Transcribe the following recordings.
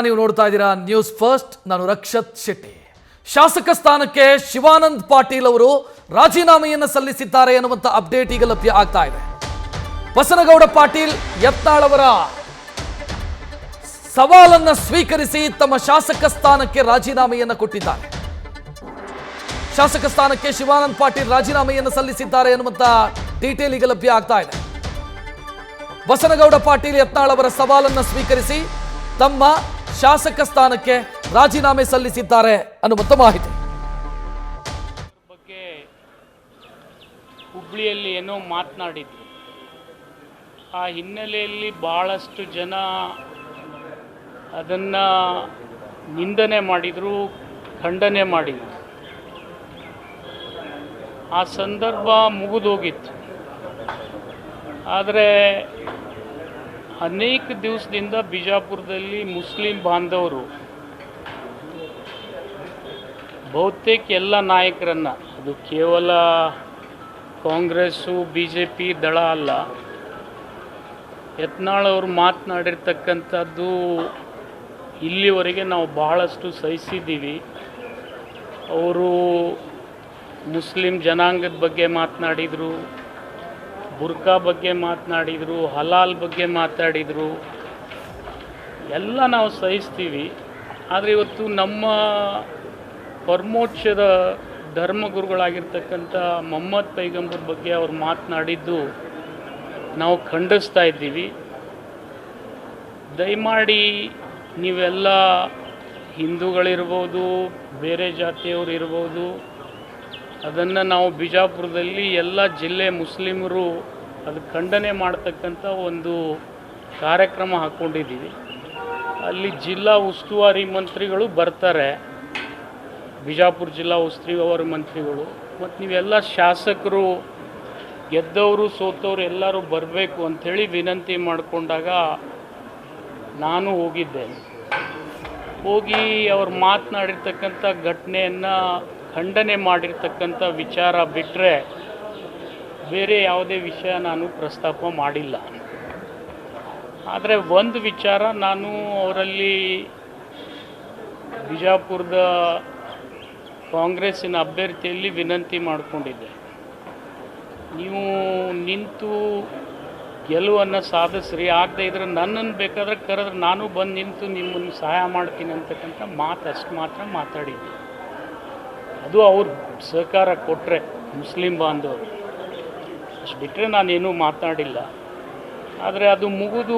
ನೀವು ನೋಡ್ತಾ ಇದ್ದೀರಾ ನ್ಯೂಸ್ ಫಸ್ಟ್. ನಾನು ರಕ್ಷತ್ ಶೆಟ್ಟಿ. ಶಾಸಕ ಸ್ಥಾನಕ್ಕೆ ಶಿವಾನಂದ ಪಾಟೀಲ್ ಅವರು ರಾಜೀನಾಮೆಯನ್ನು ಸಲ್ಲಿಸಿದ್ದಾರೆ ಎನ್ನುವಂತ ಅಪ್ಡೇಟ್ ಈಗ ಲಭ್ಯ ಆಗ್ತಾ ಇದೆ. ಬಸನಗೌಡ ಪಾಟೀಲ್ ಯತ್ನಾಳ್ ಅವರ ಸವಾಲನ್ನು ಸ್ವೀಕರಿಸಿ ತಮ್ಮ ಶಾಸಕ ಸ್ಥಾನಕ್ಕೆ ರಾಜೀನಾಮೆಯನ್ನು ಕೊಟ್ಟಿದ್ದಾರೆ. ಶಾಸಕ ಸ್ಥಾನಕ್ಕೆ ಶಿವಾನಂದ ಪಾಟೀಲ್ ರಾಜೀನಾಮೆಯನ್ನು ಸಲ್ಲಿಸಿದ್ದಾರೆ ಎನ್ನುವಂತ ಡೀಟೇಲ್ ಈಗ ಲಭ್ಯ ಆಗ್ತಾ ಇದೆ. ಬಸನಗೌಡ ಪಾಟೀಲ್ ಯತ್ನಾಳ್ ಅವರ ಸವಾಲನ್ನು ಸ್ವೀಕರಿಸಿ ತಮ್ಮ ಶಾಸಕ ಸ್ಥಾನಕ್ಕೆ ರಾಜೀನಾಮೆ ಸಲ್ಲಿಸಿದ್ದಾರೆ ಅನ್ನುವಂತ ಮಾಹಿತಿ. ಬಗ್ಗೆ ಹುಬ್ಳಿಯಲ್ಲಿ ಏನೋ ಮಾತನಾಡಿದ್ರು. ಆ ಹಿನ್ನೆಲೆಯಲ್ಲಿ ಬಹಳಷ್ಟು ಜನ ಅದನ್ನು ನಿಂದನೆ ಮಾಡಿದರು, ಖಂಡನೆ ಮಾಡಿದರು. ಆ ಸಂದರ್ಭ ಮುಗಿದೋಗಿತ್ತು. ಆದರೆ ಅನೇಕ ದಿವಸದಿಂದ ಬಿಜಾಪುರದಲ್ಲಿ ಮುಸ್ಲಿಂ ಬಾಂಧವರು ಬಹುತೇಕ ಎಲ್ಲ ನಾಯಕರನ್ನು, ಅದು ಕೇವಲ ಕಾಂಗ್ರೆಸ್ಸು BJP ದಳ ಅಲ್ಲ, ಯತ್ನಾಳ್ ಅವರು ಮಾತನಾಡಿರ್ತಕ್ಕಂಥದ್ದು ಇಲ್ಲಿವರೆಗೆ ನಾವು ಬಹಳಷ್ಟು ಸಹಿಸಿದ್ದೀವಿ. ಅವರು ಮುಸ್ಲಿಂ ಜನಾಂಗದ ಬಗ್ಗೆ ಮಾತನಾಡಿದರು, ಬುರ್ಕಾ ಬಗ್ಗೆ ಮಾತನಾಡಿದರು, ಹಲಾಲ್ ಬಗ್ಗೆ ಮಾತಾಡಿದರು, ಎಲ್ಲ ನಾವು ಸಹಿಸ್ತೀವಿ. ಆದರೆ ಇವತ್ತು ನಮ್ಮ ಪರಮೋಚ್ಚದ ಧರ್ಮಗುರುಗಳಾಗಿರ್ತಕ್ಕಂಥ ಮೊಹಮ್ಮದ್ ಪೈಗಂಬರ್ ಬಗ್ಗೆ ಅವ್ರು ಮಾತನಾಡಿದ್ದು ನಾವು ಖಂಡಿಸ್ತಾ ಇದ್ದೀವಿ. ದಯಮಾಡಿ ನೀವೆಲ್ಲ ಹಿಂದೂಗಳಿರ್ಬೋದು, ಬೇರೆ ಜಾತಿಯವರು ಇರ್ಬೋದು, ಅದನ್ನು ನಾವು ಬಿಜಾಪುರದಲ್ಲಿ ಎಲ್ಲ ಜಿಲ್ಲೆ ಮುಸ್ಲಿಮರು ಅದು ಖಂಡನೆ ಮಾಡ್ತಕ್ಕಂಥ ಒಂದು ಕಾರ್ಯಕ್ರಮ ಹಾಕ್ಕೊಂಡಿದ್ದೀವಿ. ಅಲ್ಲಿ ಜಿಲ್ಲಾ ಉಸ್ತುವಾರಿ ಮಂತ್ರಿಗಳು ಬರ್ತಾರೆ, ಬಿಜಾಪುರ ಜಿಲ್ಲಾ ಉಸ್ತುವಾರಿ ಮಂತ್ರಿಗಳು, ಮತ್ತು ನೀವೆಲ್ಲ ಶಾಸಕರು, ಗೆದ್ದವರು ಸೋತವರು ಎಲ್ಲರೂ ಬರಬೇಕು ಅಂಥೇಳಿ ವಿನಂತಿ ಮಾಡಿಕೊಂಡಾಗ ನಾನು ಹೋಗಿದ್ದೇನೆ. ಹೋಗಿ ಅವ್ರು ಮಾತನಾಡಿರ್ತಕ್ಕಂಥ ಘಟನೆಯನ್ನು ಖಂಡನೆ ಮಾಡಿರ್ತಕ್ಕಂಥ ವಿಚಾರ ಬಿಟ್ಟರೆ ಬೇರೆ ಯಾವುದೇ ವಿಷಯ ನಾನು ಪ್ರಸ್ತಾಪ ಮಾಡಿಲ್ಲ. ಆದರೆ ಒಂದು ವಿಚಾರ ನಾನು ಅವರಲ್ಲಿ ಬಿಜಾಪುರದ ಕಾಂಗ್ರೆಸ್ಸಿನ ಅಭ್ಯರ್ಥಿಯಲ್ಲಿ ವಿನಂತಿ ಮಾಡಿಕೊಂಡಿದ್ದೆ. ನೀವು ನಿಂತು ಗೆಲುವನ್ನು ಸಾಧಿಸ್ರಿ, ಆಗದೆ ಇದ್ರೆ ನನ್ನನ್ನು ಬೇಕಾದ್ರೆ ಕರೆದ್ರೆ ನಾನು ಬಂದು ನಿಂತು ನಿಮ್ಮನ್ನು ಸಹಾಯ ಮಾಡ್ತೀನಿ ಅಂತಕ್ಕಂಥ ಅಷ್ಟು ಮಾತ್ರ ಮಾತಾಡಿದ್ದೆ. ಅದು ಅವ್ರು ಸಹಕಾರ ಕೊಟ್ಟರೆ ಮುಸ್ಲಿಂ ಬಾಂಧವರು, ಅಷ್ಟು ಬಿಟ್ಟರೆ ನಾನೇನೂ ಮಾತನಾಡಿಲ್ಲ. ಆದರೆ ಅದು ಮುಗಿದು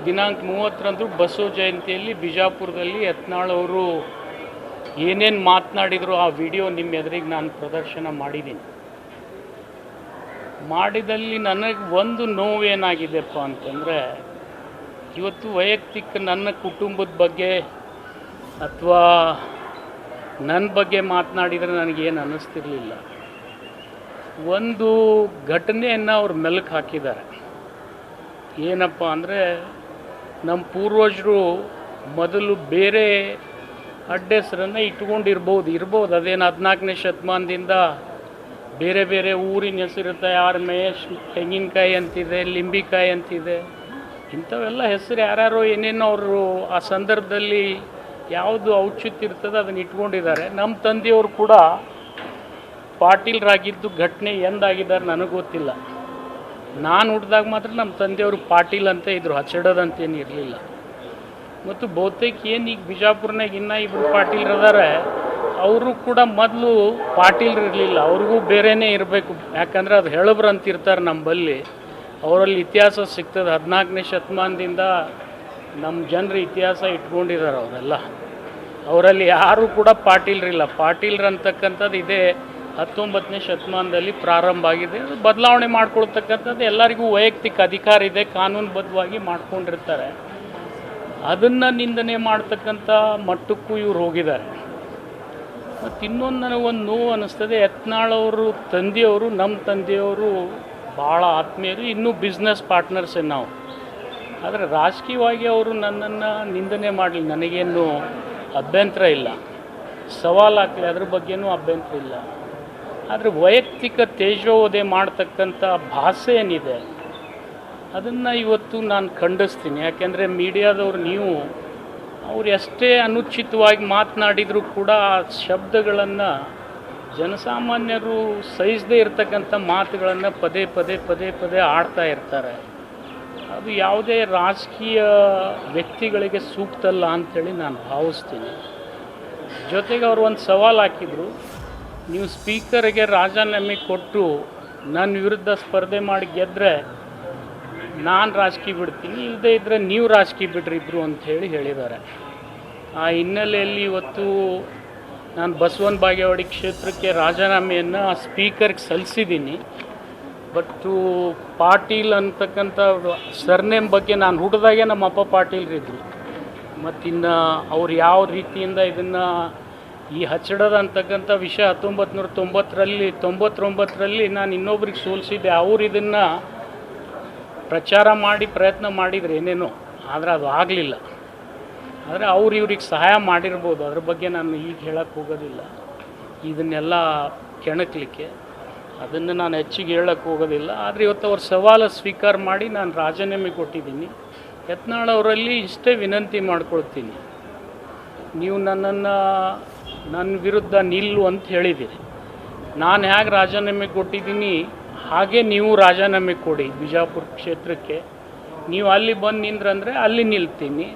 ದಿನಾಂಕ 30ರಂದು ಬಸವ ಜಯಂತಿಯಲ್ಲಿ ಬಿಜಾಪುರದಲ್ಲಿ ಯತ್ನಾಳ್ ಅವರು ಏನೇನು ಮಾತನಾಡಿದ್ರು ಆ ವಿಡಿಯೋ ನಿಮ್ಮ ಎದುರಿಗೆ ನಾನು ಪ್ರದರ್ಶನ ಮಾಡಿದ್ದೀನಿ. ಮಾಡಿದಲ್ಲಿ ನನಗೆ ಒಂದು ನೋವೇನಾಗಿದೆಪ್ಪ ಅಂತಂದರೆ, ಇವತ್ತು ವೈಯಕ್ತಿಕ ನನ್ನ ಕುಟುಂಬದ ಬಗ್ಗೆ ಅಥವಾ ನನ್ನ ಬಗ್ಗೆ ಮಾತನಾಡಿದರೆ ನನಗೇನು ಅನ್ನಿಸ್ತಿರ್ಲಿಲ್ಲ. ಒಂದು ಘಟನೆಯನ್ನು ಅವ್ರು ಮೆಲುಕು ಹಾಕಿದ್ದಾರೆ. ಏನಪ್ಪ ಅಂದರೆ, ನಮ್ಮ ಪೂರ್ವಜರು ಮೊದಲು ಬೇರೆ ಅಡ್ಡೆಸರನ್ನು ಇಟ್ಕೊಂಡಿರ್ಬೋದು, ಅದೇನು 14ನೇ ಶತಮಾನದಿಂದ ಬೇರೆ ಬೇರೆ ಊರಿನ ಹೆಸರಿರುತ್ತೆ. ಯಾರು ಮಹೇಶ್ ತೆಂಗಿನಕಾಯಿ ಅಂತಿದೆ, ಲಿಂಬಿಕಾಯಿ ಅಂತಿದೆ, ಇಂಥವೆಲ್ಲ ಹೆಸರು ಯಾರ್ಯಾರೋ ಏನೇನೋ ಅವರು ಆ ಸಂದರ್ಭದಲ್ಲಿ ಯಾವುದು ಔಚಿತ್ಯ ಇರ್ತದೆ ಅದನ್ನು ಇಟ್ಕೊಂಡಿದ್ದಾರೆ. ನಮ್ಮ ತಂದೆಯವರು ಕೂಡ ಪಾಟೀಲ್ರಾಗಿದ್ದು ಘಟನೆ ಎಂದಾಗಿದ್ದಾರೆ ನನಗೆ ಗೊತ್ತಿಲ್ಲ. ನಾನು ಹುಟ್ಟಿದಾಗ ಮಾತ್ರ ನಮ್ಮ ತಂದೆಯವರು ಪಾಟೀಲ್ ಅಂತ ಇದ್ದರು, ಹಚ್ಚಡೋದಂತೇನು ಇರಲಿಲ್ಲ. ಮತ್ತು ಬಹುತೇಕ ಏನು ಈಗ ಬಿಜಾಪುರನಾಗ ಇನ್ನೂ ಇಬ್ಬರು ಪಾಟೀಲ್ರದಾರೆ, ಅವರು ಕೂಡ ಮೊದಲು ಪಾಟೀಲ್ರು ಇರಲಿಲ್ಲ, ಅವ್ರಿಗೂ ಬೇರೆಯೇ ಇರಬೇಕು. ಯಾಕಂದರೆ ಅದು ಹೇಳಬ್ರು ಅಂತಿರ್ತಾರೆ ನಂಬಲ್ಲಿ. ಅವರಲ್ಲಿ ಇತಿಹಾಸ ಸಿಗ್ತದೆ, 14ನೇ ಶತಮಾನದಿಂದ ನಮ್ಮ ಜನರು ಇತಿಹಾಸ ಇಟ್ಕೊಂಡಿದ್ದಾರೆ ಅವರೆಲ್ಲ. ಅವರಲ್ಲಿ ಯಾರೂ ಕೂಡ ಪಾಟೀಲ್ರಿಲ್ಲ. ಪಾಟೀಲ್ರು ಅಂತಕ್ಕಂಥದ್ದು ಇದೇ 19ನೇ ಶತಮಾನದಲ್ಲಿ ಪ್ರಾರಂಭ ಆಗಿದೆ. ಅದು ಬದಲಾವಣೆ ಮಾಡ್ಕೊಳ್ತಕ್ಕಂಥದ್ದು ಎಲ್ಲರಿಗೂ ವೈಯಕ್ತಿಕ ಅಧಿಕಾರ ಇದೆ, ಕಾನೂನುಬದ್ಧವಾಗಿ ಮಾಡ್ಕೊಂಡಿರ್ತಾರೆ. ಅದನ್ನು ನಿಂದನೆ ಮಾಡ್ತಕ್ಕಂಥ ಮಟ್ಟಕ್ಕೂ ಇವ್ರು ಹೋಗಿದ್ದಾರೆ. ಮತ್ತು ಇನ್ನೊಂದು ನನಗೊಂದು ನೋವು ಅನ್ನಿಸ್ತದೆ, ಯತ್ನಾಳ್ ಅವರು ತಂದೆಯವರು ನಮ್ಮ ತಂದೆಯವರು ಭಾಳ ಆತ್ಮೀಯರು, ಇನ್ನೂ ಬಿಸ್ನೆಸ್ ಪಾರ್ಟ್ನರ್ಸೇ ನಾವು. ಆದರೆ ರಾಜಕೀಯವಾಗಿ ಅವರು ನನ್ನನ್ನು ನಿಂದನೆ ಮಾಡಲಿ, ನನಗೇನು ಅಭ್ಯಂತರ ಇಲ್ಲ, ಸವಾಲು ಹಾಕಲಿ, ಅದ್ರ ಬಗ್ಗೆನೂ ಅಭ್ಯಂತರ ಇಲ್ಲ. ಆದರೆ ವೈಯಕ್ತಿಕ ತೇಜೋವಧೆ ಮಾಡ್ತಕ್ಕಂಥ ಭಾಷೆ ಏನಿದೆ ಅದನ್ನು ಇವತ್ತು ನಾನು ಖಂಡಿಸ್ತೀನಿ. ಯಾಕೆಂದರೆ ಮೀಡಿಯಾದವ್ರು ನೀವು ಅವ್ರು ಎಷ್ಟೇ ಅನುಚಿತವಾಗಿ ಮಾತನಾಡಿದರೂ ಕೂಡ ಆ ಶಬ್ದಗಳನ್ನು ಜನಸಾಮಾನ್ಯರು ಸಹಿಸದೇ ಇರತಕ್ಕಂಥ ಮಾತುಗಳನ್ನು ಪದೇ ಪದೇ ಪದೇ ಪದೇ ಆಡ್ತಾ ಇರ್ತಾರೆ. ಅದು ಯಾವುದೇ ರಾಜಕೀಯ ವ್ಯಕ್ತಿಗಳಿಗೆ ಸೂಕ್ತ ಅಲ್ಲ ಅಂಥೇಳಿ ನಾನು ಭಾವಿಸ್ತೀನಿ. ಜೊತೆಗೆ ಅವರು ಒಂದು ಸವಾಲು ಹಾಕಿದರು, ನೀವು ಸ್ಪೀಕರ್ಗೆ ರಾಜೀನಾಮೆ ಕೊಟ್ಟು ನನ್ನ ವಿರುದ್ಧ ಸ್ಪರ್ಧೆ ಮಾಡಿ ಗೆದ್ದರೆ ನಾನು ರಾಜಕೀಯ ಬಿಡ್ತೀನಿ, ಇಲ್ಲದೇ ಇದ್ದರೆ ನೀವು ರಾಜಕೀಯ ಬಿಡ್ರಿ ಇಬ್ಬರು ಅಂಥೇಳಿ ಹೇಳಿದ್ದಾರೆ. ಆ ಹಿನ್ನೆಲೆಯಲ್ಲಿ ಇವತ್ತು ನಾನು ಬಸವನ ಬಾಗೇವಾಡಿ ಕ್ಷೇತ್ರಕ್ಕೆ ರಾಜೀನಾಮೆಯನ್ನು ಸ್ಪೀಕರ್ಗೆ ಸಲ್ಲಿಸಿದ್ದೀನಿ. ಬಟ್ಟು ಪಾಟೀಲ್ ಅಂತಕ್ಕಂಥ ಸರ್ನೇಮ್ ಬಗ್ಗೆ ನಾನು ಹುಟ್ಟಿದಾಗೆ ನಮ್ಮ ಅಪ್ಪ ಪಾಟೀಲ್ರಿದ್ದರು. ಮತ್ತಿನ್ನು ಅವ್ರು ಯಾವ ರೀತಿಯಿಂದ ಇದನ್ನು ಈ ಹಚ್ಚಡದ ಅಂತಕ್ಕಂಥ ವಿಷಯ 1999ರಲ್ಲಿ ನಾನು ಇನ್ನೊಬ್ರಿಗೆ ಸೋಲಿಸಿದ್ದೆ. ಅವ್ರು ಇದನ್ನು ಪ್ರಚಾರ ಮಾಡಿ ಪ್ರಯತ್ನ ಮಾಡಿದ್ರು ಏನೇನೋ, ಆದರೆ ಅದು ಆಗಲಿಲ್ಲ. ಆದರೆ ಅವ್ರು ಇವ್ರಿಗೆ ಸಹಾಯ ಮಾಡಿರ್ಬೋದು, ಅದ್ರ ಬಗ್ಗೆ ನಾನು ಈಗ ಹೇಳಕ್ಕೆ ಹೋಗೋದಿಲ್ಲ. ಇದನ್ನೆಲ್ಲ ಕೆಣಕಲಿಕ್ಕೆ ಅದನ್ನು ನಾನು ಹೆಚ್ಚಿಗೆ ಹೇಳಕ್ಕೆ ಹೋಗೋದಿಲ್ಲ. ಆದರೆ ಇವತ್ತು ಅವ್ರ ಸವಾಲು ಸ್ವೀಕಾರ ಮಾಡಿ ನಾನು ರಾಜೀನಾಮೆ ಕೊಟ್ಟಿದ್ದೀನಿ. ಯತ್ನಾಳ್ ಅವರಲ್ಲಿ ಇಷ್ಟೇ ವಿನಂತಿ ಮಾಡ್ಕೊಳ್ತೀನಿ, ನೀವು ನನ್ನನ್ನು ನನ್ನ ವಿರುದ್ಧ ನಿಲ್ಲು ಅಂತ ಹೇಳಿದ್ದೀರಿ. ನಾನು ಹೇಗೆ ರಾಜೀನಾಮೆ ಕೊಟ್ಟಿದ್ದೀನಿ ಹಾಗೆ ನೀವು ರಾಜೀನಾಮೆ ಕೊಡಿ ಬಿಜಾಪುರ ಕ್ಷೇತ್ರಕ್ಕೆ. ನೀವು ಅಲ್ಲಿ ಬಂದು ನಿಂದ್ರಂದರೆ ಅಲ್ಲಿ ನಿಲ್ತೀನಿ,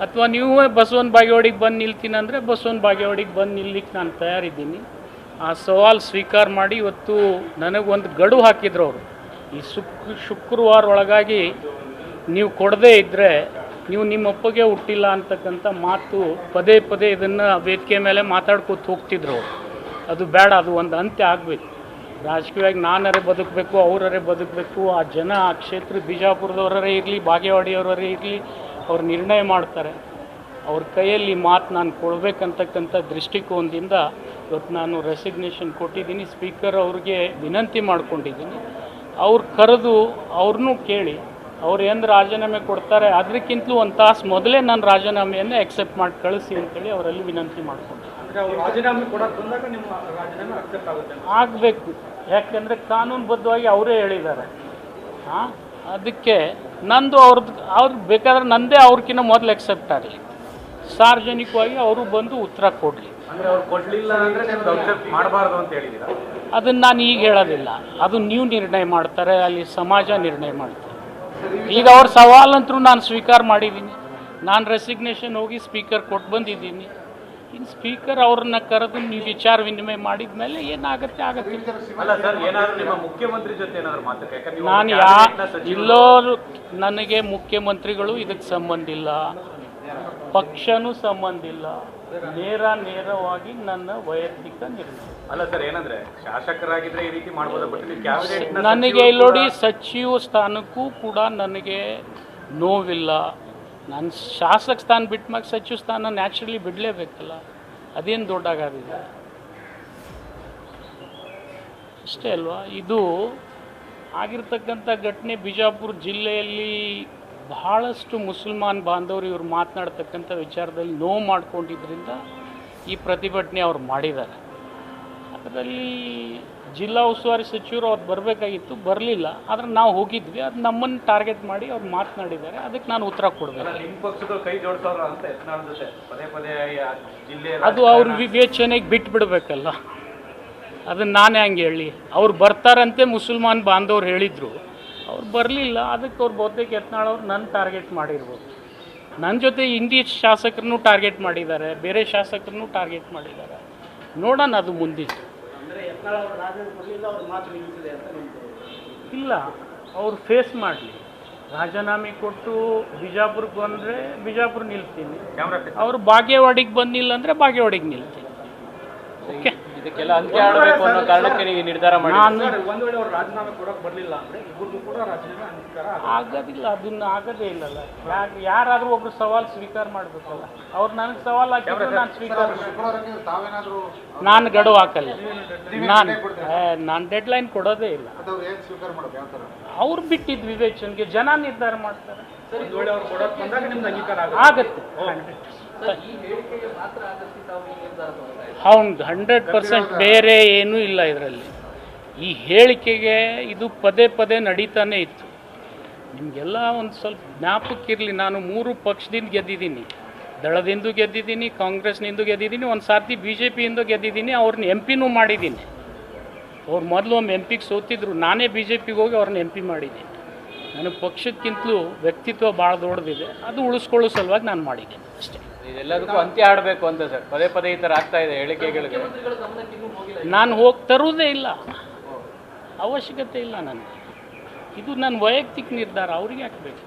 ಅಥವಾ ನೀವು ಬಸವನ ಬಾಗೇವಾಡಿಗೆ ಬಂದು ನಿಲ್ತೀನಿ ಅಂದರೆ ಬಸವನ ಬಾಗೇವಾಡಿಗೆ ಬಂದು ನಿಲ್ಲಿಕ್ಕೆ ನಾನು ತಯಾರಿದ್ದೀನಿ. ಆ ಸವಾಲು ಸ್ವೀಕಾರ ಮಾಡಿ ಇವತ್ತು ನನಗೊಂದು ಗಡುವು ಹಾಕಿದ್ರು ಅವರು. ಈ ಶುಕ್ರವಾರ ಒಳಗಾಗಿ ನೀವು ಕೊಡದೇ ಇದ್ದರೆ ನೀವು ನಿಮ್ಮ ಅಪ್ಪಗೆ ಹುಟ್ಟಿಲ್ಲ ಅಂತಕ್ಕಂಥ ಮಾತು ಪದೇ ಪದೇ ಇದನ್ನು ವೇದಿಕೆ ಮೇಲೆ ಮಾತಾಡ್ಕೊತ ಹೋಗ್ತಿದ್ರು ಅವರು. ಅದು ಬೇಡ, ಅದು ಒಂದು ಅಂತ್ಯ ಆಗಬೇಕು. ರಾಜಕೀಯವಾಗಿ ನಾನರೇ ಬದುಕಬೇಕು, ಅವರೇ ಬದುಕಬೇಕು. ಆ ಜನ ಆ ಕ್ಷೇತ್ರ ಬಿಜಾಪುರದವರೇ ಇರಲಿ, ಬಾಗೇವಾಡಿಯವರೇ ಇರಲಿ, ಅವ್ರು ನಿರ್ಣಯ ಮಾಡ್ತಾರೆ. ಅವ್ರ ಕೈಯಲ್ಲಿ ಮಾತು ನಾನು ಕೊಡಬೇಕಂತಕ್ಕಂಥ ದೃಷ್ಟಿಕೋನದಿಂದ ಇವತ್ತು ನಾನು ರೆಸಿಗ್ನೇಷನ್ ಕೊಟ್ಟಿದ್ದೀನಿ. ಸ್ಪೀಕರ್ ಅವ್ರಿಗೆ ವಿನಂತಿ ಮಾಡ್ಕೊಂಡಿದ್ದೀನಿ, ಅವ್ರು ಕರೆದು ಅವ್ರನ್ನೂ ಕೇಳಿ ಅವ್ರು ಏನು ರಾಜೀನಾಮೆ ಕೊಡ್ತಾರೆ ಅದಕ್ಕಿಂತಲೂ ಒಂದು ತಾಸು ಮೊದಲೇ ನಾನು ರಾಜೀನಾಮೆಯನ್ನು ಎಕ್ಸೆಪ್ಟ್ ಮಾಡಿ ಕಳಿಸಿ ಅಂತೇಳಿ ಅವರಲ್ಲಿ ವಿನಂತಿ ಮಾಡ್ಕೊಂಡಿದ್ದೀನಿ. ಆಗಬೇಕು, ಯಾಕೆಂದರೆ ಕಾನೂನುಬದ್ಧವಾಗಿ ಅವರೇ ಹೇಳಿದ್ದಾರೆ. ಅದಕ್ಕೆ ನಂದು ಅವ್ರು ಬೇಕಾದ್ರೆ ನಂದೇ ಅವ್ರಿಗಿಂತ ಮೊದಲು ಎಕ್ಸೆಪ್ಟ್ ಆಗಲಿ, ಸಾರ್ವಜನಿಕವಾಗಿ ಅವರು ಬಂದು ಉತ್ತರ ಕೊಡಲಿ. ಅದನ್ನು ನಾನು ಈಗ ಹೇಳೋದಿಲ್ಲ, ಅದು ನೀವು ನಿರ್ಣಯ ಮಾಡ್ತಾರೆ, ಅಲ್ಲಿ ಸಮಾಜ ನಿರ್ಣಯ ಮಾಡ್ತಾರೆ. ಈಗ ಅವ್ರ ಸವಾಲಂತರೂ ನಾನು ಸ್ವೀಕಾರ ಮಾಡಿದ್ದೀನಿ. ನಾನು ರೆಸಿಗ್ನೇಷನ್ ಹೋಗಿ ಸ್ಪೀಕರ್ ಕೊಟ್ಟು ಬಂದಿದ್ದೀನಿ. ಇನ್ನು ಸ್ಪೀಕರ್ ಅವ್ರನ್ನ ಕರೆದು ನೀವು ವಿಚಾರ ವಿನಿಮಯ ಮಾಡಿದ ಮೇಲೆ ಏನಾಗುತ್ತೆ ಆಗುತ್ತೆ. ನಾನು ಇಲ್ಲೋರು ನನಗೆ ಮುಖ್ಯಮಂತ್ರಿಗಳು ಇದಕ್ಕೆ ಸಂಬಂಧ ಇಲ್ಲ, ಪಕ್ಷನೂ ಸಂಬಂಧ ಇಲ್ಲ, ನೇರವಾಗಿ ನನ್ನ ವೈಯಕ್ತಿಕ ನಿರ್ಣಯ. ಅಲ್ಲ ಸರ್, ಏನಂದ್ರೆ ಶಾಸಕರಾಗಿದ್ರೆ ಈ ರೀತಿ ಮಾಡ್ಬೋದು, ನನಗೆ ನೋಡಿ ಸಚಿವ ಸ್ಥಾನಕ್ಕೂ ಕೂಡ ನನಗೆ ನೋವಿಲ್ಲ. ನಾನು ಶಾಸಕ ಸ್ಥಾನ ಬಿಟ್ಟ ಮ್ಯಾಗ ಸಚಿವ ಸ್ಥಾನ ನ್ಯಾಚುರಲಿ ಬಿಡಲೇಬೇಕಲ್ಲ, ಅದೇನು ದೊಡ್ಡಾಗೋದಿಲ್ಲ, ಅಷ್ಟೇ ಅಲ್ವಾ. ಇದು ಆಗಿರ್ತಕ್ಕಂಥ ಘಟನೆ ಬಿಜಾಪುರ ಜಿಲ್ಲೆಯಲ್ಲಿ ಬಹಳಷ್ಟು ಮುಸಲ್ಮಾನ್ ಬಾಂಧವರು ಇವರು ಮಾತನಾಡ್ತಕ್ಕಂಥ ವಿಚಾರದಲ್ಲಿ ನೋವು ಮಾಡ್ಕೊಂಡಿದ್ದರಿಂದ ಈ ಪ್ರತಿಭಟನೆ ಅವ್ರು ಮಾಡಿದ್ದಾರೆ. ಅದರಲ್ಲಿ ಜಿಲ್ಲಾ ಉಸ್ತುವಾರಿ ಸಚಿವರು ಅವ್ರು ಬರಬೇಕಾಗಿತ್ತು, ಬರಲಿಲ್ಲ. ಆದರೆ ನಾವು ಹೋಗಿದ್ವಿ, ಅದು ನಮ್ಮನ್ನು ಟಾರ್ಗೆಟ್ ಮಾಡಿ ಅವ್ರು ಮಾತನಾಡಿದ್ದಾರೆ, ಅದಕ್ಕೆ ನಾನು ಉತ್ತರ ಕೊಡಬೇಕು. ಅದು ಅವ್ರ ವಿವೇಚನೆಗೆ ಬಿಟ್ಬಿಡ್ಬೇಕಲ್ಲ, ಅದನ್ನು ನಾನೇ ಹಂಗೆ ಹೇಳಿ. ಅವ್ರು ಬರ್ತಾರಂತೆ ಮುಸಲ್ಮಾನ್ ಬಾಂಧವ್ರು ಹೇಳಿದರು, ಅವ್ರು ಬರಲಿಲ್ಲ. ಅದಕ್ಕೆ ಅವ್ರು ಬಹುತೇಕ ಯತ್ನಾಳ್ ಅವ್ರು ನನ್ನ ಟಾರ್ಗೆಟ್ ಮಾಡಿರ್ಬೋದು. ನನ್ನ ಜೊತೆ ಹಿಂದಿ ಶಾಸಕರನ್ನು ಟಾರ್ಗೆಟ್ ಮಾಡಿದ್ದಾರೆ, ಬೇರೆ ಶಾಸಕರನ್ನು ಟಾರ್ಗೆಟ್ ಮಾಡಿದ್ದಾರೆ. ನೋಡೋಣ ಅದು ಮುಂದಿದ್ದು. ಇಲ್ಲ, ಅವ್ರು ಫೇಸ್ ಮಾಡಲಿ. ರಾಜೀನಾಮೆ ಕೊಟ್ಟು ಬಿಜಾಪುರಕ್ಕೆ ಬಂದರೆ ಬಿಜಾಪುರ ನಿಲ್ತೀನಿ, ಅವರು ಬಾಗೇವಾಡಿಗೆ ಬಂದಿಲ್ಲ ಅಂದರೆ ಬಾಗೇವಾಡಿಗೆ ನಿಲ್ತೀನಿ. ಓಕೆ, ಇದಕ್ಕೆಲ್ಲ ಅಂತ್ಯ ಆಡಬೇಕು ಅನ್ನೋ ಕಾರಣಕ್ಕೆ ನೀವು ನಿರ್ಧಾರ ಮಾಡಿ. ಆಗೋದಿಲ್ಲ, ಅದನ್ನು ಆಗೋದೇ ಇಲ್ಲಲ್ಲ. ಯಾರಾದರೂ ಒಬ್ರು ಸವಾಲು ಸ್ವೀಕಾರ ಮಾಡಬೇಕಲ್ಲ. ಅವ್ರು ನನಗೆ ಸವಾಲು ಹಾಕಿದ್ರೆ ನಾನು ಸ್ವೀಕಾರ ನಾನು ಗಡುವು ಹಾಕಲ್ಲ. ನಾನು ಡೆಡ್ಲೈನ್ ಕೊಡೋದೇ ಇಲ್ಲ. ಅವ್ರು ಬಿಟ್ಟಿದ್ದು ವಿವೇಚನೆಗೆ, ಜನ ನಿರ್ಧಾರ ಮಾಡ್ತಾರೆ. ಆಗತ್ತೆ, ಹೌದು, 100% ಬೇರೆ ಏನೂ ಇಲ್ಲ ಇದರಲ್ಲಿ. ಈ ಹೇಳಿಕೆಗೆ ಇದು ಪದೇ ಪದೇ ನಡೀತಾನೆ ಇತ್ತು. ನಿಮಗೆಲ್ಲ ಒಂದು ಸ್ವಲ್ಪ ಜ್ಞಾಪಕ್ಕಿರಲಿ, ನಾನು 3 ಪಕ್ಷದಿಂದ ಗೆದ್ದಿದ್ದೀನಿ. ದಳದಿಂದ ಗೆದ್ದಿದ್ದೀನಿ, ಕಾಂಗ್ರೆಸ್ನಿಂದ ಗೆದ್ದಿದ್ದೀನಿ, ಒಂದು ಸಾರ್ತಿ BJPಯಿಂದ ಗೆದ್ದಿದ್ದೀನಿ, ಅವ್ರನ್ನ MP ಮಾಡಿದ್ದೀನಿ. ಅವ್ರು ಮೊದಲು ಒಮ್ಮೆ MP ಸೋತಿದ್ರು, ನಾನೇ BJPಗೆ ಹೋಗಿ ಅವ್ರನ್ನ MP ಮಾಡಿದ್ದೀನಿ. ನನಗೆ ಪಕ್ಷಕ್ಕಿಂತಲೂ ವ್ಯಕ್ತಿತ್ವ ಭಾಳ ದೊಡ್ಡದಿದೆ, ಅದು ಉಳಿಸ್ಕೊಳ್ಳೋ ಸಲುವಾಗಿ ನಾನು ಮಾಡಿದ್ದೀನಿ ಅಷ್ಟೇ. ಇದೆಲ್ಲದಕ್ಕೂ ಅಂತ್ಯ ಆಡಬೇಕು ಅಂತ ಸರ್, ಪದೇ ಪದೇ ಈ ಥರ ಆಗ್ತಾ ಇದೆ ಹೇಳಿಕೆಗಳಿಗೆ. ನಾನು ಹೋಗಿ ತರುವುದೇ ಇಲ್ಲ, ಅವಶ್ಯಕತೆ ಇಲ್ಲ ನನಗೆ. ಇದು ನನ್ನ ವೈಯಕ್ತಿಕ ನಿರ್ಧಾರ, ಅವ್ರಿಗೆ ಹಾಕಬೇಕು.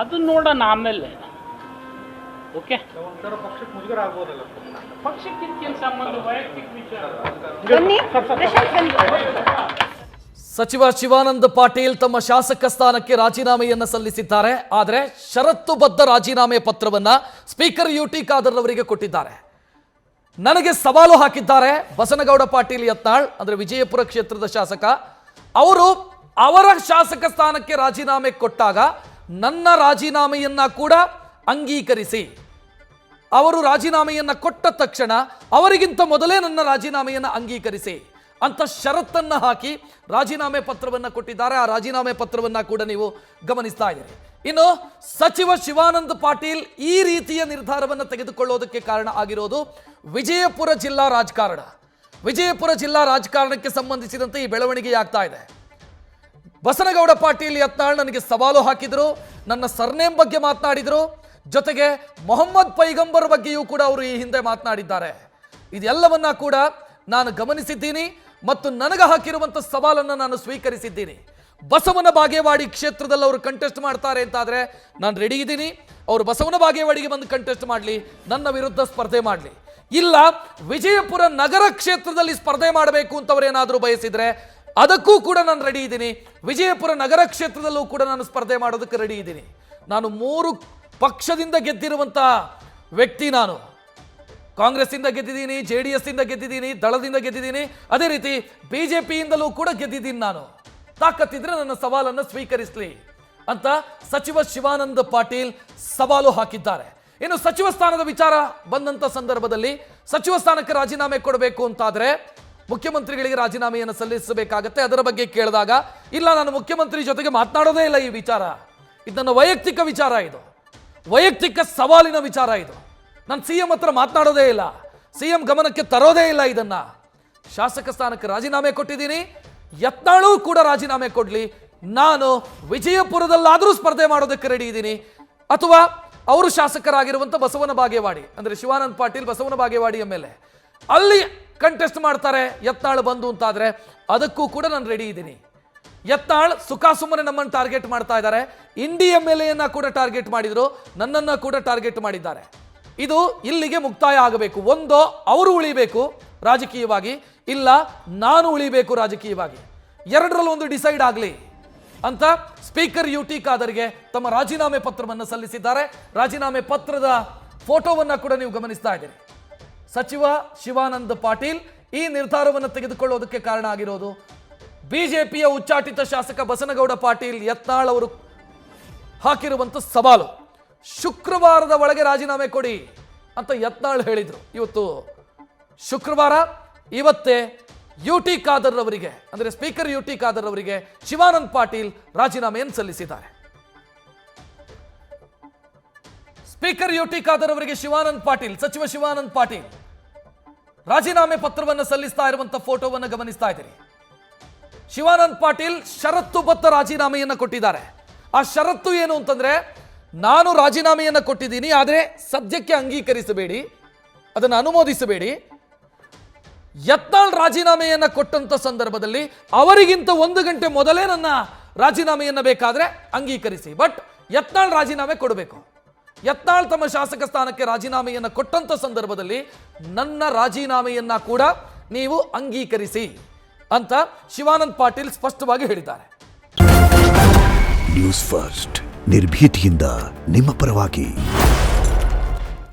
ಅದು ನೋಡೋಣ ಆಮೇಲೆ. ಓಕೆ, ಪಕ್ಷಕ್ಕಿಂತ ಸಂಬಂಧ ವೈಯಕ್ತಿಕ ವಿಚಾರ. ಸಚಿವ ಶಿವಾನಂದ ಪಾಟೀಲ್ ತಮ್ಮ ಶಾಸಕ ಸ್ಥಾನಕ್ಕೆ ರಾಜೀನಾಮೆಯನ್ನು ಸಲ್ಲಿಸಿದ್ದಾರೆ. ಆದರೆ ಷರತ್ತುಬದ್ಧ ರಾಜೀನಾಮೆ ಪತ್ರವನ್ನ ಸ್ಪೀಕರ್ UT ಖಾದರ್ ಅವರಿಗೆ ಕೊಟ್ಟಿದ್ದಾರೆ. ನನಗೆ ಸವಾಲು ಹಾಕಿದ್ದಾರೆ ಬಸನಗೌಡ ಪಾಟೀಲ್ ಯತ್ನಾಳ್, ಅಂದ್ರೆ ವಿಜಯಪುರ ಕ್ಷೇತ್ರದ ಶಾಸಕ. ಅವರು ಅವರ ಶಾಸಕ ಸ್ಥಾನಕ್ಕೆ ರಾಜೀನಾಮೆ ಕೊಟ್ಟಾಗ ನನ್ನ ರಾಜೀನಾಮೆಯನ್ನ ಕೂಡ ಅಂಗೀಕರಿಸಿ, ಅವರು ರಾಜೀನಾಮೆಯನ್ನ ಕೊಟ್ಟ ತಕ್ಷಣ ಅವರಿಗಿಂತ ಮೊದಲೇ ನನ್ನ ರಾಜೀನಾಮೆಯನ್ನು ಅಂಗೀಕರಿಸಿ ಅಂತ ಷರತ್ತನ್ನ ಹಾಕಿ ರಾಜೀನಾಮೆ ಪತ್ರವನ್ನು ಕೊಟ್ಟಿದ್ದಾರೆ. ಆ ರಾಜೀನಾಮೆ ಪತ್ರವನ್ನ ಕೂಡ ನೀವು ಗಮನಿಸ್ತಾ ಇದ್ದೀರಿ. ಇನ್ನು ಸಚಿವ ಶಿವಾನಂದ ಪಾಟೀಲ್ ಈ ರೀತಿಯ ನಿರ್ಧಾರವನ್ನು ತೆಗೆದುಕೊಳ್ಳೋದಕ್ಕೆ ಕಾರಣ ಆಗಿರೋದು ವಿಜಯಪುರ ಜಿಲ್ಲಾ ರಾಜಕಾರಣ. ವಿಜಯಪುರ ಜಿಲ್ಲಾ ರಾಜಕಾರಣಕ್ಕೆ ಸಂಬಂಧಿಸಿದಂತೆ ಈ ಬೆಳವಣಿಗೆ ಆಗ್ತಾ ಇದೆ. ಬಸನಗೌಡ ಪಾಟೀಲ್ ಯತ್ನಾಳ್ ನನಗೆ ಸವಾಲು ಹಾಕಿದ್ರು, ನನ್ನ ಸರ್ನೇಮ್ ಬಗ್ಗೆ ಮಾತನಾಡಿದ್ರು, ಜೊತೆಗೆ ಮೊಹಮ್ಮದ್ ಪೈಗಂಬರ್ ಬಗ್ಗೆಯೂ ಕೂಡ ಅವರು ಈ ಹಿಂದೆ ಮಾತನಾಡಿದ್ದಾರೆ. ಇದೆಲ್ಲವನ್ನ ಕೂಡ ನಾನು ಗಮನಿಸಿದ್ದೀನಿ ಮತ್ತು ನನಗೆ ಹಾಕಿರುವಂಥ ಸವಾಲನ್ನು ನಾನು ಸ್ವೀಕರಿಸಿದ್ದೀನಿ. ಬಸವನ ಬಾಗೇವಾಡಿ ಕ್ಷೇತ್ರದಲ್ಲಿ ಅವರು ಕಂಟೆಸ್ಟ್ ಮಾಡ್ತಾರೆ ಅಂತಾದರೆ ನಾನು ರೆಡಿ ಇದ್ದೀನಿ. ಅವರು ಬಸವನ ಬಾಗೇವಾಡಿಗೆ ಬಂದು ಕಂಟೆಸ್ಟ್ ಮಾಡಲಿ, ನನ್ನ ವಿರುದ್ಧ ಸ್ಪರ್ಧೆ ಮಾಡಲಿ. ಇಲ್ಲ ವಿಜಯಪುರ ನಗರ ಕ್ಷೇತ್ರದಲ್ಲಿ ಸ್ಪರ್ಧೆ ಮಾಡಬೇಕು ಅಂತವರೇನಾದರೂ ಬಯಸಿದರೆ ಅದಕ್ಕೂ ಕೂಡ ನಾನು ರೆಡಿ ಇದ್ದೀನಿ. ವಿಜಯಪುರ ನಗರ ಕ್ಷೇತ್ರದಲ್ಲೂ ಕೂಡ ನಾನು ಸ್ಪರ್ಧೆ ಮಾಡೋದಕ್ಕೆ ರೆಡಿ ಇದ್ದೀನಿ. ನಾನು 3 ಪಕ್ಷದಿಂದ ಗೆದ್ದಿರುವಂಥ ವ್ಯಕ್ತಿ. ನಾನು ಕಾಂಗ್ರೆಸ್ಸಿಂದ ಗೆದ್ದಿದ್ದೀನಿ, JDS ಇಂದ ಗೆದ್ದಿದ್ದೀನಿ, ದಳದಿಂದ ಗೆದ್ದಿದ್ದೀನಿ, ಅದೇ ರೀತಿ BJPಯಿಂದಲೂ ಕೂಡ ಗೆದ್ದಿದ್ದೀನಿ. ನಾನು ತಾಕತ್ತಿದ್ರೆ ನನ್ನ ಸವಾಲನ್ನು ಸ್ವೀಕರಿಸಲಿ ಅಂತ ಸಚಿವ ಶಿವಾನಂದ ಪಾಟೀಲ್ ಸವಾಲು ಹಾಕಿದ್ದಾರೆ. ಇನ್ನು ಸಚಿವ ಸ್ಥಾನದ ವಿಚಾರ ಬಂದಂಥ ಸಂದರ್ಭದಲ್ಲಿ ಸಚಿವ ಸ್ಥಾನಕ್ಕೆ ರಾಜೀನಾಮೆ ಕೊಡಬೇಕು ಅಂತಾದರೆ ಮುಖ್ಯಮಂತ್ರಿಗಳಿಗೆ ರಾಜೀನಾಮೆಯನ್ನು ಸಲ್ಲಿಸಬೇಕಾಗತ್ತೆ. ಅದರ ಬಗ್ಗೆ ಕೇಳಿದಾಗ ಇಲ್ಲ, ನಾನು ಮುಖ್ಯಮಂತ್ರಿ ಜೊತೆಗೆ ಮಾತನಾಡೋದೇ ಇಲ್ಲ, ಈ ವಿಚಾರ ಇದು ನನ್ನ ವೈಯಕ್ತಿಕ ವಿಚಾರ, ಇದು ವೈಯಕ್ತಿಕ ಸವಾಲಿನ ವಿಚಾರ, ಇದು ನಾನು CM ಹತ್ರ ಮಾತನಾಡೋದೇ ಇಲ್ಲ, CM ಗಮನಕ್ಕೆ ತರೋದೇ ಇಲ್ಲ. ಇದನ್ನ ಶಾಸಕ ಸ್ಥಾನಕ್ಕೆ ರಾಜೀನಾಮೆ ಕೊಟ್ಟಿದ್ದೀನಿ, ಯತ್ನಾಳೂ ಕೂಡ ರಾಜೀನಾಮೆ ಕೊಡಲಿ, ನಾನು ವಿಜಯಪುರದಲ್ಲಾದರೂ ಸ್ಪರ್ಧೆ ಮಾಡೋದಕ್ಕೆ ರೆಡಿ ಇದ್ದೀನಿ. ಅಥವಾ ಅವರು ಶಾಸಕರಾಗಿರುವಂಥ ಬಸವನ ಬಾಗೇವಾಡಿ, ಅಂದರೆ ಶಿವಾನಂದ ಪಾಟೀಲ್ ಬಸವನ ಬಾಗೇವಾಡಿ MLA, ಅಲ್ಲಿ ಕಂಟೆಸ್ಟ್ ಮಾಡ್ತಾರೆ ಯತ್ನಾಳ್ ಬಂದು ಅಂತಾದರೆ ಅದಕ್ಕೂ ಕೂಡ ನಾನು ರೆಡಿ ಇದ್ದೀನಿ. ಯತ್ನಾಳ್ ಸುಮ್ಮನೆ ನಮ್ಮನ್ನು ಟಾರ್ಗೆಟ್ ಮಾಡ್ತಾ ಇದ್ದಾರೆ. ಇಂಡಿ MLAಯನ್ನ ಕೂಡ ಟಾರ್ಗೆಟ್ ಮಾಡಿದ್ರು, ನನ್ನನ್ನು ಕೂಡ ಟಾರ್ಗೆಟ್ ಮಾಡಿದ್ದಾರೆ. ಇದು ಇಲ್ಲಿಗೆ ಮುಕ್ತಾಯ ಆಗಬೇಕು. ಒಂದೋ ಅವರು ಉಳಿಬೇಕು ರಾಜಕೀಯವಾಗಿ, ಇಲ್ಲ ನಾನು ಉಳಿಬೇಕು ರಾಜಕೀಯವಾಗಿ. ಎರಡರಲ್ಲಿ ಒಂದು ಡಿಸೈಡ್ ಆಗಲಿ ಅಂತ ಸ್ಪೀಕರ್ UT ಖಾದರ್ಗೆ ತಮ್ಮ ರಾಜೀನಾಮೆ ಪತ್ರವನ್ನು ಸಲ್ಲಿಸಿದ್ದಾರೆ. ರಾಜೀನಾಮೆ ಪತ್ರದ ಫೋಟೋವನ್ನು ಕೂಡ ನೀವು ಗಮನಿಸ್ತಾ ಇದ್ದೀರಿ. ಸಚಿವ ಶಿವಾನಂದ ಪಾಟೀಲ್ ಈ ನಿರ್ಧಾರವನ್ನು ತೆಗೆದುಕೊಳ್ಳೋದಕ್ಕೆ ಕಾರಣ ಆಗಿರೋದು BJPಯ ಉಚ್ಚಾಟಿತ ಶಾಸಕ ಬಸನಗೌಡ ಪಾಟೀಲ್ ಯತ್ನಾಳ್ ಅವರು ಹಾಕಿರುವಂಥ ಸವಾಲು. ಶುಕ್ರವಾರದ ಒಳಗೆ ರಾಜೀನಾಮೆ ಕೊಡಿ ಅಂತ ಯತ್ನಾಳ್ ಹೇಳಿದರು. ಇವತ್ತು ಶುಕ್ರವಾರ, ಇವತ್ತೇ UT ಖಾದರ್ ಅವರಿಗೆ, ಅಂದರೆ ಸ್ಪೀಕರ್ UT ಖಾದರ್ ಅವರಿಗೆ ಶಿವಾನಂದ ಪಾಟೀಲ್ ರಾಜೀನಾಮೆಯನ್ನು ಸಲ್ಲಿಸಿದ್ದಾರೆ. ಸ್ಪೀಕರ್ UT ಖಾದರ್ ಅವರಿಗೆ ಶಿವಾನಂದ ಪಾಟೀಲ್, ಸಚಿವ ಶಿವಾನಂದ ಪಾಟೀಲ್ ರಾಜೀನಾಮೆ ಪತ್ರವನ್ನು ಸಲ್ಲಿಸ್ತಾ ಇರುವಂಥ ಫೋಟೋವನ್ನು ಗಮನಿಸ್ತಾ ಇದ್ದೀರಿ. ಶಿವಾನಂದ ಪಾಟೀಲ್ ಷರತ್ತುಬದ್ಧ ರಾಜೀನಾಮೆಯನ್ನು ಕೊಟ್ಟಿದ್ದಾರೆ. ಆ ಷರತ್ತು ಏನು ಅಂತಂದ್ರೆ, ನಾನು ರಾಜೀನಾಮೆಯನ್ನು ಕೊಟ್ಟಿದ್ದೀನಿ, ಆದರೆ ಸದ್ಯಕ್ಕೆ ಅಂಗೀಕರಿಸಬೇಡಿ, ಅದನ್ನು ಅನುಮೋದಿಸಬೇಡಿ. ಯತ್ನಾಳ್ ರಾಜೀನಾಮೆಯನ್ನು ಕೊಟ್ಟಂತ ಸಂದರ್ಭದಲ್ಲಿ ಅವರಿಗಿಂತ 1 ಗಂಟೆ ಮೊದಲೇ ನನ್ನ ರಾಜೀನಾಮೆಯನ್ನು ಬೇಕಾದರೆ ಅಂಗೀಕರಿಸಿ, ಬಟ್ ಯತ್ನಾಳ್ ರಾಜೀನಾಮೆ ಕೊಡಬೇಕು. ಯತ್ನಾಳ್ ತಮ್ಮ ಶಾಸಕ ಸ್ಥಾನಕ್ಕೆ ರಾಜೀನಾಮೆಯನ್ನು ಕೊಟ್ಟಂತ ಸಂದರ್ಭದಲ್ಲಿ ನನ್ನ ರಾಜೀನಾಮೆಯನ್ನ ಕೂಡ ನೀವು ಅಂಗೀಕರಿಸಿ ಅಂತ ಶಿವಾನಂದ ಪಾಟೀಲ್ ಸ್ಪಷ್ಟವಾಗಿ ಹೇಳಿದ್ದಾರೆ. ನ್ಯೂಸ್ ಫಸ್ಟ್ ನಿರ್ಭೀತಿಯಿಂದ ನಿಮ್ಮ ಪರವಾಗಿ.